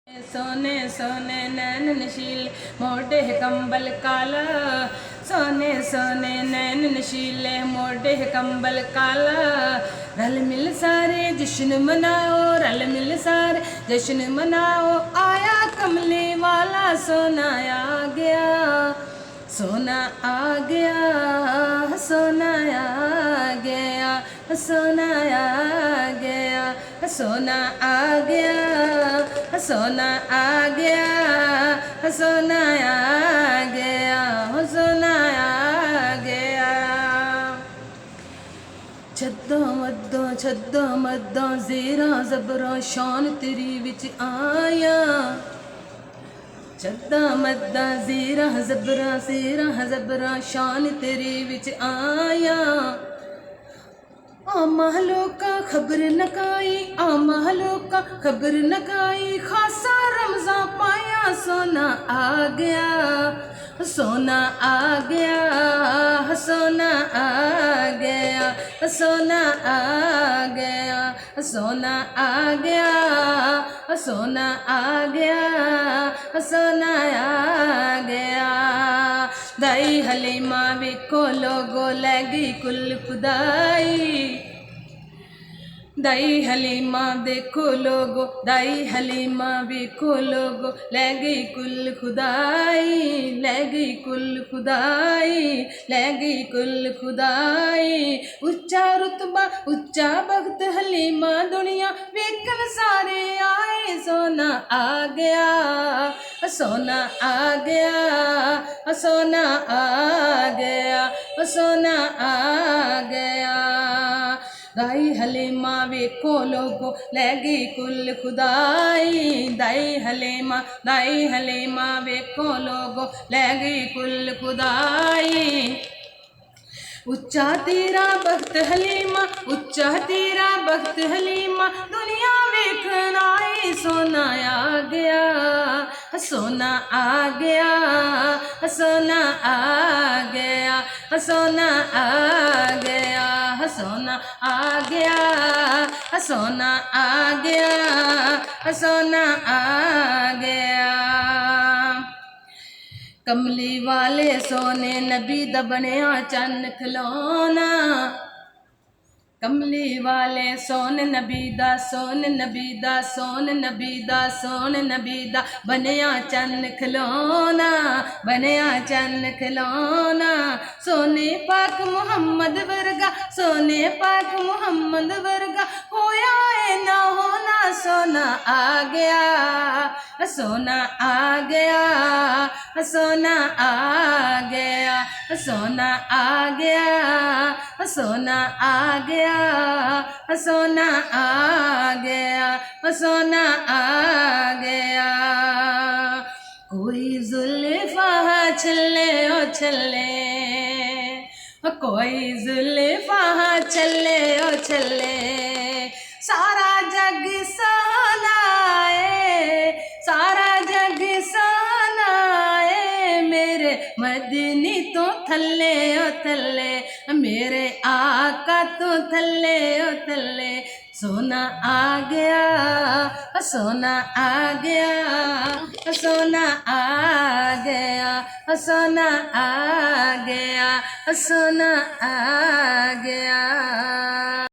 सोने सोने नैन नशील मोटे कंबल काला, सोने सोने नैन नशीले मोटे कंबल काला। रल मिल सारे जश्न मनाओ, रल मिल सारे जश्न मनाओ, आया कमले वाला सोना आ गया, सोना आ गया, सोना आ गया, सोना आ गया, सोना आ गया, सोना आ गया, सोना आ गया, सोना आ गया। छद्दों मद्दों ज़ेरा ज़बरा शान तेरी विच आया, छद्दा मद्दा ज़ेरा ज़बरा शान तेरी विच आया। आमालो का खबर नकाई, आमालो का खबर नकाई, खासा रमज़ां पाया, सोना आ गया, सोना आ गया, सोना आ गया, सोना आ गया, सोना आ गया, सोना आ गया, सोना आ गया। दाई हलीमा वेखो लोगो लैगी कुल खुदाई, दाई हलीमा देखो लोगो, दाई हलीमा वेखो लोगो लै गई कुल खुदाई, लै गई कुल खुदाई, लै गई कुल खुदाई। उच्चा रुतबा उच्चा बख्त हलीमा दुनिया वेखन सारे आए, सोना आ गया, सोना आ गया, सोना आ गया, सोना आ गया। दाई हलीमा वेखो लोगो लै गई कुल खुदाई, दाई हलीमा वेखो लोगो लै गई कुल खुदाई। उच्चा तेरा बख्त हलीमा, उच्चा तेरा बख्त हलीमा, दुनिया वेखन आई, सोना आ गया, सोना आ गया, सोना आ गया, सोना आ गया, सोना आ गया, सोना आ गया, सोना आ गया। कमली वाले सोने नबी दा बनिया चन्न खिलौना, कमली वाले सोन नबी दा, सोन नबी दा, सोन नबी दा, सोन नबी दा बनिया चन्न खिलौना, बनिया चन्न खिलौना। सोने पाक मुहम्मद वर्गा, सोने पाक मुहम्मद वर्गा, होया है ना होना, सोना आ गया, सोना आ गया, सोना आ गया, सोना आ गया, सोना आ गया, सोना आ गया, सोना आ गया। कोई जुल्फा छल्ले ओ छल्ले, कोई जुल्फा छल्ले ओ छल्ले, सारा जग सोनाए, सारा जग सोनाए, मेरे मदनी तो थल्ले ओ थल्ले, मेरे आका तो थल्ले ओ थल्ले। सोना आ गया, सोना आ गया, सोना आ गया, सोना आ गया, सोना आ गया।